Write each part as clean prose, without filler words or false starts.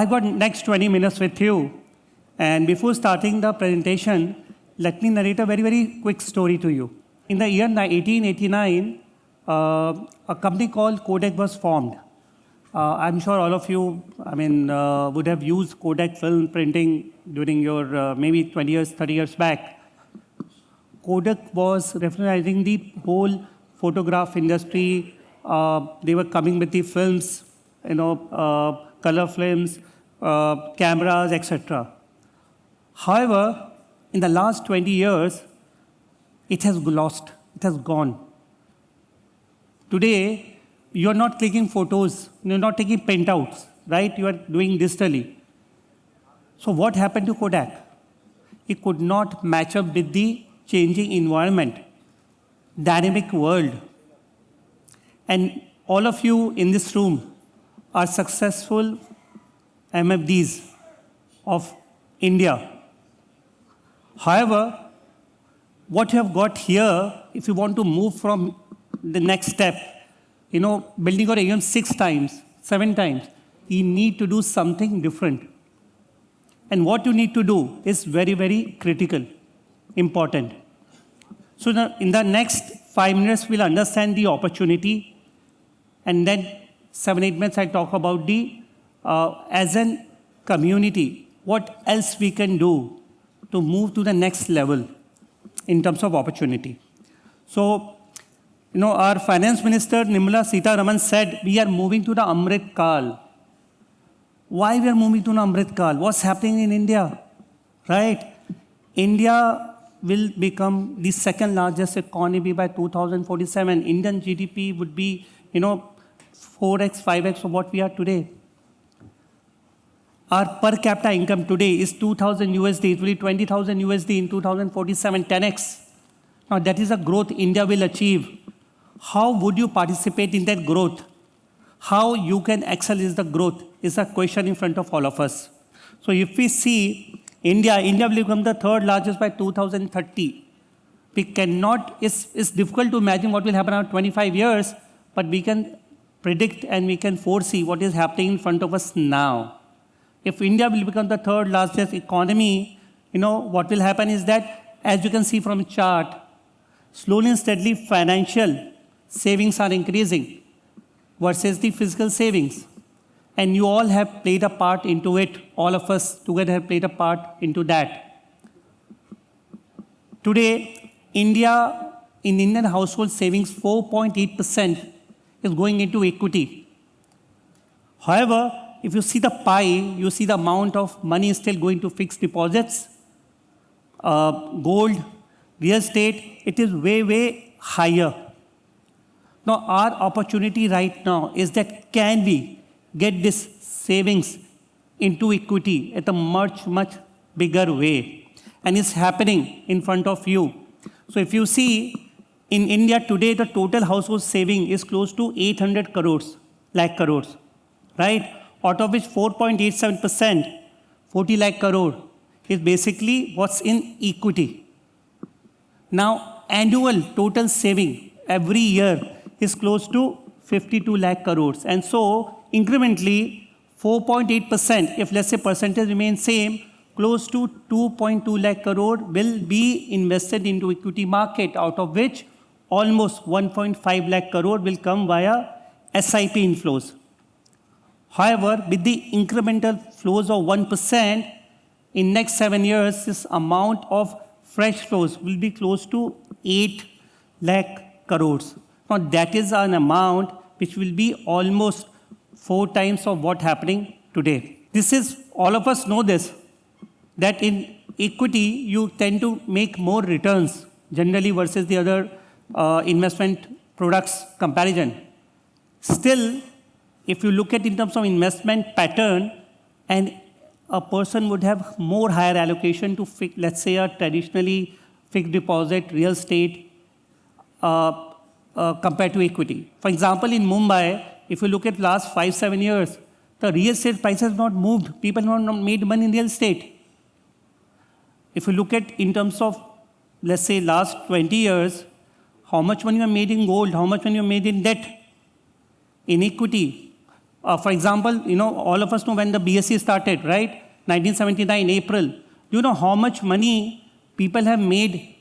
I've got next 20 minutes with you. And before starting the presentation, let me narrate a very, very quick story to you. In the year 1889, a company called Kodak was formed. I'm sure all of you, would have used Kodak film printing during your maybe 20 years, 30 years back. Kodak was revolutionizing the whole photograph industry. They were coming with the films, color films, cameras, etc. However, in the last 20 years, it has lost, it has gone. Today, you're not clicking photos, you're not taking printouts, right? You are doing digitally. So what happened to Kodak? It could not match up with the changing environment, dynamic world. And all of you in this room are successful MFDs of India. However, what you have got here, if you want to move from the next step, building your AUM 6 times, 7 times, you need to do something different. And what you need to do is very, very critical, important. So in the next 5 minutes, we'll understand the opportunity. And then 7-8 minutes, I'll talk about the, as a community, what else we can do to move to the next level in terms of opportunity. So, our finance minister, Nirmala Sitharaman, said, we are moving to the Amrit Kal. Why we are moving to the Amrit Kal? What's happening in India? Right? India will become the second largest economy by 2047. Indian GDP would be, 4x, 5x of what we are today. Our per capita income today is 2,000 USD. It will be 20,000 USD in 2047, 10x. Now that is a growth India will achieve. How would you participate in that growth? How you can excel is the growth is a question in front of all of us. So if we see India will become the third largest by 2030. We cannot, it's difficult to imagine what will happen after 25 years, but we can predict and we can foresee what is happening in front of us now. If India will become the third largest economy, what will happen is that, as you can see from the chart, slowly and steadily financial savings are increasing versus the physical savings. And you all have played a part into it. All of us together have played a part into that. Today, in Indian household savings, 4.8% is going into equity. However, if you see the pie, you see the amount of money is still going to fixed deposits, gold, real estate, it is way, way higher. Now, our opportunity right now is that can we get this savings into equity at a much, much bigger way? And it's happening in front of you. So if you see, in India today, the total household saving is close to 800 crores, lakh crores, right? Out of which 4.87%, 40 lakh crore, is basically what's in equity. Now, annual total saving every year is close to 52 lakh crores. And so, incrementally, 4.8%, if let's say percentage remains same, close to 2.2 lakh crore will be invested into equity market, out of which almost 1.5 lakh crore will come via SIP inflows. However, with the incremental flows of 1%, in next 7 years, this amount of fresh flows will be close to 8 lakh crores. Now, that is an amount which will be almost 4 times of what happening today. This is, all of us know this, that in equity, you tend to make more returns generally versus the other investment products comparison. Still, if you look at in terms of investment pattern, and a person would have more higher allocation to, let's say, a traditionally fixed deposit, real estate, compared to equity. For example, in Mumbai, if you look at last 5-7 years, the real estate prices have not moved. People have not made money in real estate. If you look at in terms of, let's say, last 20 years, how much money you have made in gold, how much money you have made in debt, in equity, For example, all of us know when the BSE started, right? 1979, April. Do you know how much money people have made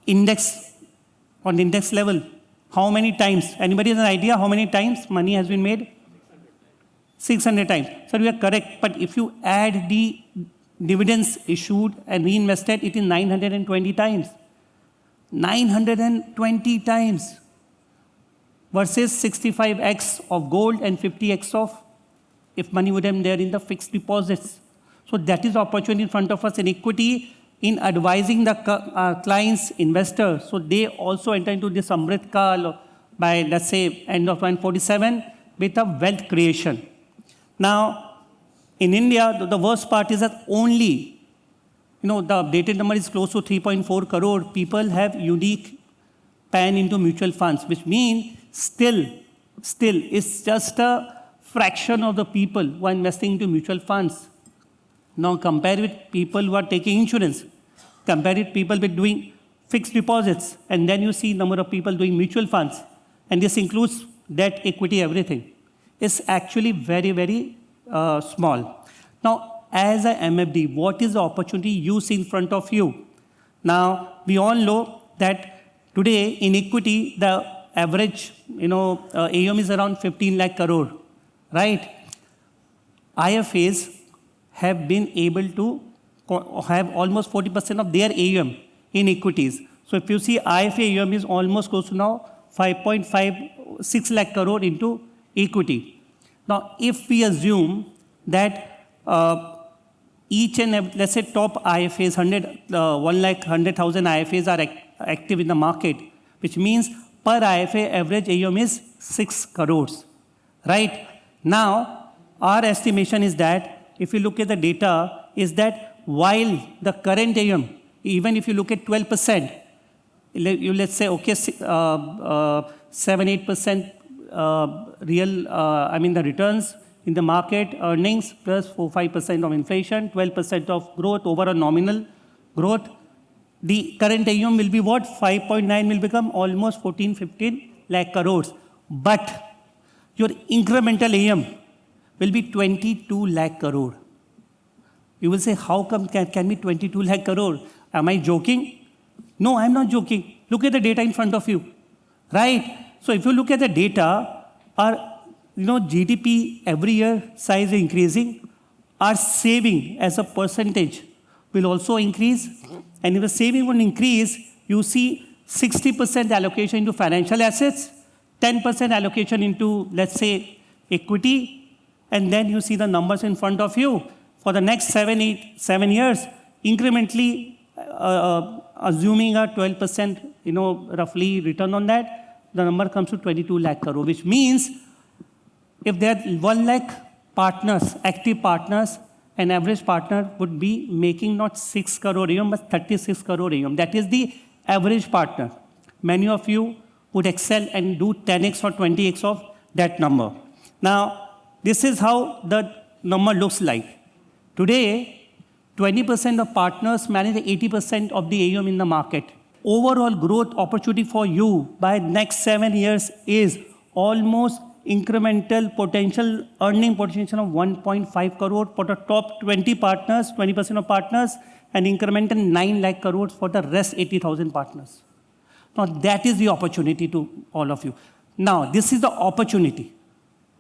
on index level? How many times? Anybody has an idea how many times money has been made? 600 times. So we are correct. But if you add the dividends issued and reinvested, it is 920 times. 920 times versus 65x of gold and 50x of if money would have been there in the fixed deposits. So that is opportunity in front of us in equity, in advising the clients, investors. So they also enter into this Amrit Kal by, let's say, end of 1947 with a wealth creation. Now, in India, the worst part is that only, the updated number is close to 3.4 crore people have unique PAN into mutual funds, which means still, it's just a fraction of the people who are investing into mutual funds. Now compare with people who are taking insurance, compare with people with doing fixed deposits, and then you see number of people doing mutual funds. And this includes debt, equity, everything. It's actually very, very small. Now, as a MFD, what is the opportunity you see in front of you? Now, we all know that today in equity, the average, AUM is around 15 lakh crore, right? IFAs have been able to have almost 40% of their AUM in equities. So if you see IFA AUM is almost close to now 5.56 lakh crore into equity. Now, if we assume that each and every, let's say top IFAs, 100,000 IFAs are active in the market, which means per IFA average AUM is 6 crores, right? Now, our estimation is that if you look at the data, is that while the current AUM, even if you look at 12%, let's say, okay, 7-8% the returns in the market, earnings plus 4-5% of inflation, 12% of growth over a nominal growth. The current AUM will be what? 5.9 will become almost 14-15 lakh crores. But your incremental AUM will be 22 lakh crore. You will say, how come can be 22 lakh crore? Am I joking? No, I'm not joking. Look at the data in front of you, right? So if you look at the data, our GDP every year size is increasing. Our saving as a percentage will also increase. And if the saving will increase, you see 60% allocation into financial assets, 10% allocation into, let's say, equity, and then you see the numbers in front of you. For the next 7 years, incrementally, assuming a 12%, roughly return on that, the number comes to 22 lakh crore, which means if there are 1 lakh partners, active partners, an average partner would be making not 6 crore AUM, but 36 crore AUM. That is the average partner. Many of you would excel and do 10x or 20x of that number. Now, this is how the number looks like. Today, 20% of partners manage 80% of the AUM in the market. Overall growth opportunity for you by next 7 years is almost incremental potential, earning potential of 1.5 crore for the top 20 partners, 20% of partners, and incremental 9 lakh crores for the rest 80,000 partners. Now that is the opportunity to all of you. Now this is the opportunity,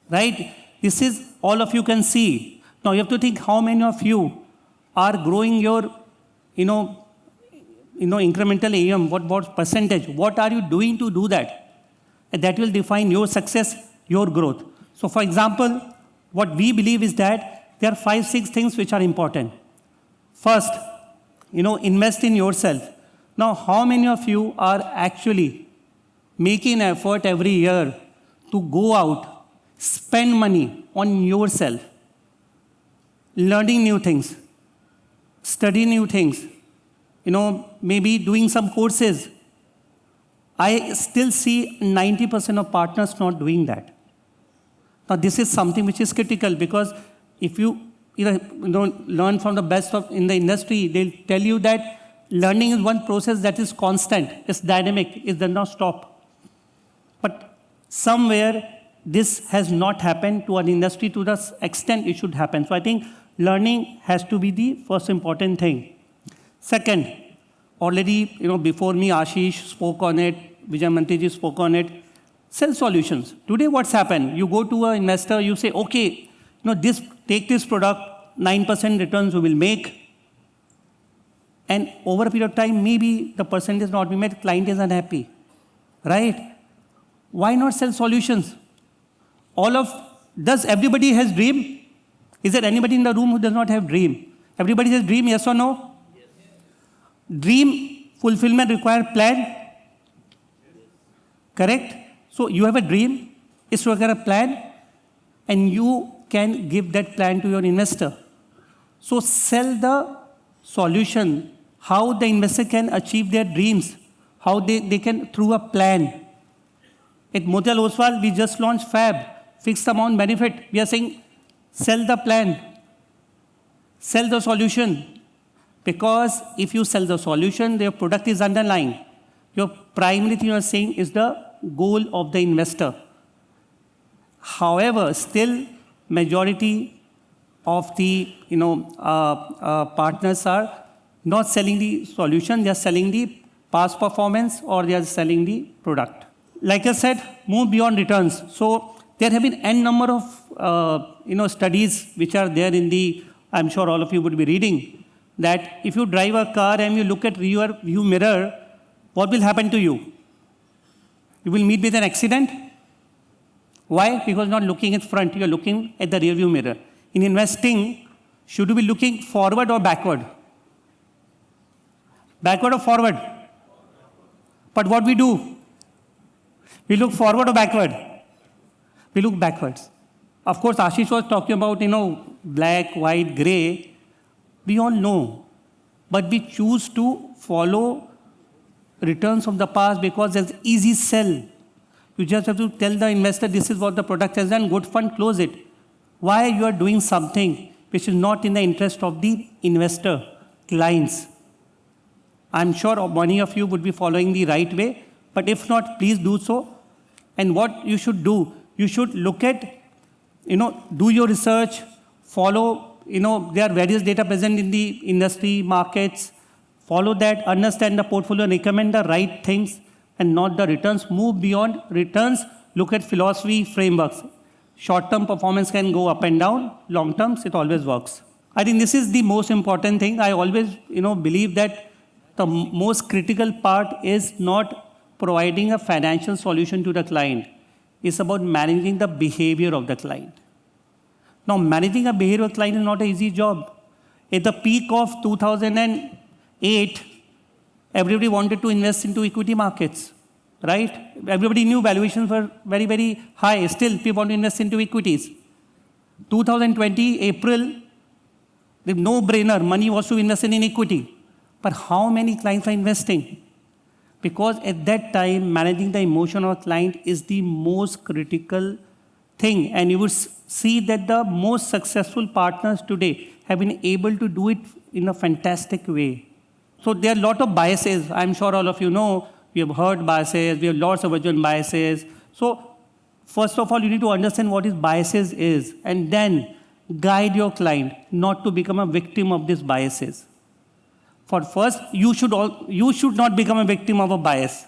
right? This is all of you can see. Now you have to think how many of you are growing your, incremental AUM, what percentage, what are you doing to do that? And that will define your success, your growth. So for example, what we believe is that there are 5-6 things which are important. First, invest in yourself. Now, how many of you are actually making effort every year to go out, spend money on yourself, learning new things, study new things, maybe doing some courses? I still see 90% of partners not doing that. Now, this is something which is critical because if you learn from the best in the industry, they'll tell you that learning is one process that is constant, it's dynamic, it does not stop. But somewhere this has not happened to an industry to the extent it should happen. So I think learning has to be the first important thing. Second, already, before me, Ashish spoke on it, Vijay Mantriji spoke on it. Sell solutions. Today, what's happened? You go to an investor, you say, okay, take this product, 9% returns we will make. And over a period of time, maybe the percentage not be met, client is unhappy, right? Why not sell solutions? Does everybody has dream? Is there anybody in the room who does not have dream? Everybody has dream, yes or no? Yes. Dream fulfillment require plan? Correct? So you have a dream, it's require a plan, and you can give that plan to your investor. So sell the solution, how the investor can achieve their dreams, how they can through a plan. At Motilal Oswal, we just launched FAB, fixed amount benefit. We are saying, sell the plan, sell the solution. Because if you sell the solution, their product is underlying. Your primary thing you are saying is the goal of the investor. However, still majority of the partners are not selling the solution, they are selling the past performance or they are selling the product. Like I said, move beyond returns. So there have been n number of studies which are there in the, I'm sure all of you would be reading, that if you drive a car and you look at your view mirror, what will happen to you? You will meet with an accident. Why? Because you're not looking at front, you're looking at the rear view mirror. In investing, should you be looking forward or backward? Backward or forward? But what we do? We look forward or backward? We look backwards. Of course, Ashish was talking about, black, white, gray. We all know. But we choose to follow returns of the past because there's easy sell. You just have to tell the investor, this is what the product has done, good fund, close it. Why you are doing something which is not in the interest of the investor, clients? I'm sure many of you would be following the right way, but if not, please do so. And what you should do, you should look at, do your research, follow, there are various data present in the industry, markets, follow that, understand the portfolio, recommend the right things and not the returns. Move beyond returns, look at philosophy, frameworks. Short-term performance can go up and down, long-term, it always works. I think this is the most important thing. I always, believe that the most critical part is not providing a financial solution to the client. It's about managing the behavior of the client. Now, managing a behavior of the client is not an easy job. At the peak of 2008, everybody wanted to invest into equity markets, right? Everybody knew valuations were very, very high. Still, people want to invest into equities. 2020, April, the no-brainer, money was to invest in equity. But how many clients are investing? Because at that time, managing the emotion of a client is the most critical thing. And you would see that the most successful partners today have been able to do it in a fantastic way. So there are a lot of biases. I'm sure all of you know, we have heard biases, we have lots of version biases. So first of all, you need to understand what is biases is, and then guide your client not to become a victim of these biases. For first, you should not become a victim of a bias.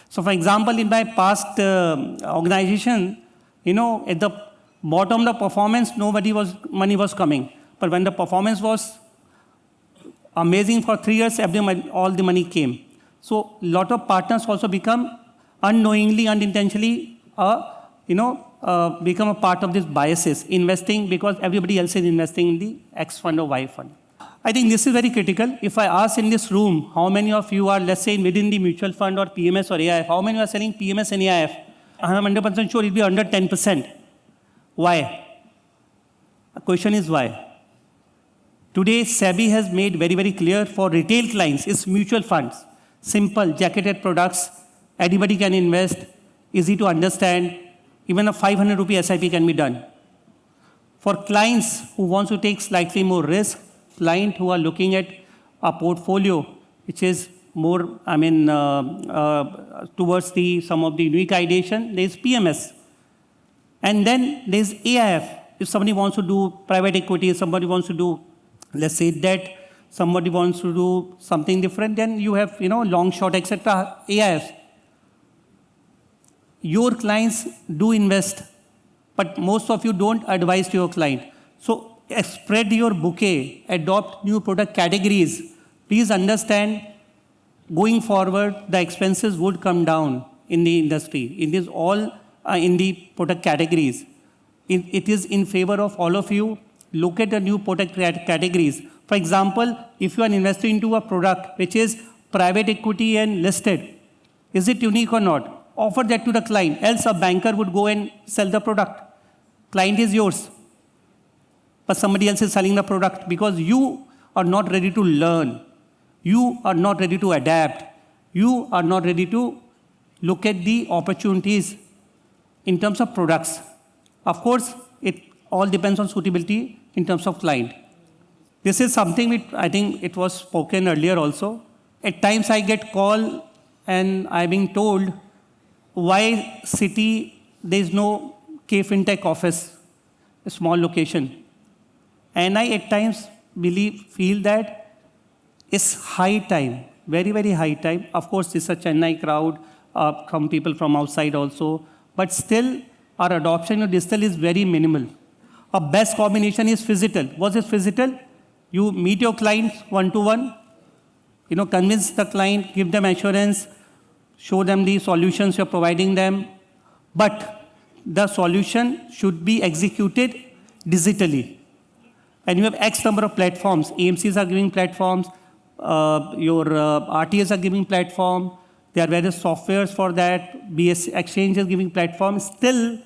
So for example, in my past organization, at the bottom of the performance, money was coming. But when the performance was amazing for 3 years, all the money came. So a lot of partners also become unknowingly, unintentionally, become a part of these biases, investing because everybody else is investing in the X fund or Y fund. I think this is very critical. If I ask in this room, how many of you are, let's say, within the mutual fund or PMS or AIF, how many are selling PMS and AIF? I'm 100% sure it will be under 10%. Why? The question is why? Today, SEBI has made very, very clear for retail clients, it's mutual funds. Simple, jacketed products, anybody can invest, easy to understand, even a 500 rupee SIP can be done. For clients who want to take slightly more risk, clients who are looking at a portfolio which is more, towards some of the unique ideation, there is PMS. And then there's AIF. If somebody wants to do private equity, somebody wants to do, let's say, debt, somebody wants to do something different, then you have, long, short, etc. AIF. Your clients do invest, but most of you don't advise to your client. So spread your bouquet, adopt new product categories. Please understand, going forward, the expenses would come down in the industry. It is all in the product categories. It is in favor of all of you. Look at the new product categories. For example, if you are investing into a product which is private equity and listed, is it unique or not? Offer that to the client, else a banker would go and sell the product. Client is yours, but somebody else is selling the product because you are not ready to learn. You are not ready to adapt. You are not ready to look at the opportunities in terms of products. Of course, it all depends on suitability in terms of client. This is something which I think it was spoken earlier also. At times I get call and I'm being told, why city there is no K-Fintech office, a small location. And I at times feel that it's high time, very, very high time. Of course, it's a Chennai crowd, some people from outside also, but still our adoption of digital is very minimal. A best combination is physical. What is physical? You meet your clients one-to-one, convince the client, give them assurance, show them the solutions you're providing them. But the solution should be executed digitally. And you have X number of platforms. AMCs are giving platforms. Your RTAs are giving platform. There are various softwares for that. BS Exchange is giving platforms. Still,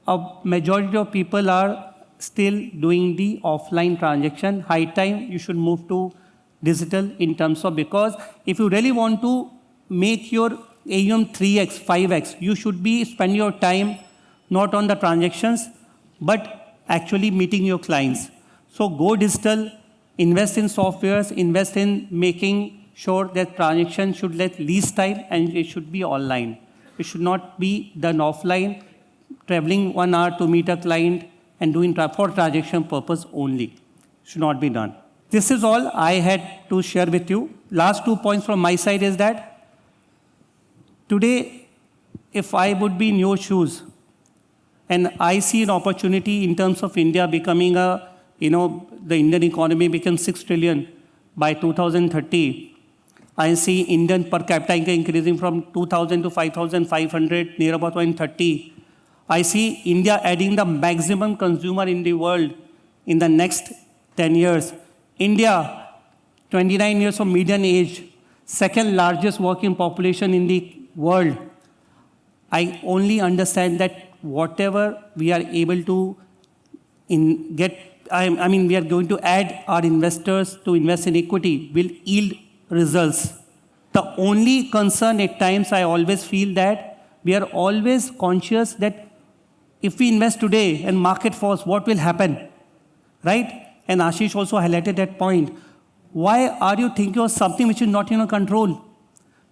a majority of people are still doing the offline transaction. High time, you should move to digital in terms of, because if you really want to make your AUM 3x, 5x, you should be spending your time not on the transactions, but actually meeting your clients. So go digital, invest in softwares, invest in making sure that transaction should let least time and it should be online. It should not be done offline, traveling 1 hour to meet a client and doing for transaction purpose only. Should not be done. This is all I had to share with you. Last 2 points from my side is that today, if I would be in your shoes and I see an opportunity in terms of India becoming the Indian economy becomes 6 trillion by 2030. I see Indian per capita income increasing from 2,000 to 5,500 near about 2030. I see India adding the maximum consumer in the world in the next 10 years. India, 29 years of median age, second largest working population in the world. I only understand that whatever we are able to we are going to add our investors to invest in equity will yield results. The only concern at times I always feel that we are always conscious that if we invest today and market falls, what will happen, right? And Ashish also highlighted that point. Why are you thinking of something which is not in your control?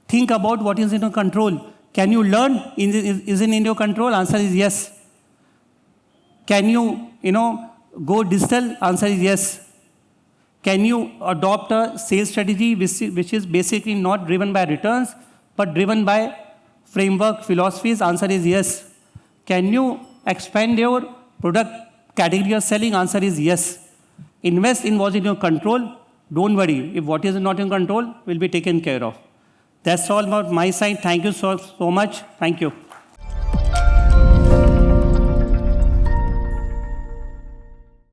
Think about what is in your control. Can you learn? Is it in your control? Answer is yes. Can you, go digital? Answer is yes. Can you adopt a sales strategy which is basically not driven by returns, but driven by framework, philosophies? Answer is yes. Can you expand your product category of selling? Answer is yes. Invest in what's in your control. Don't worry. If what is not in control will be taken care of. That's all about my side. Thank you so much. Thank you.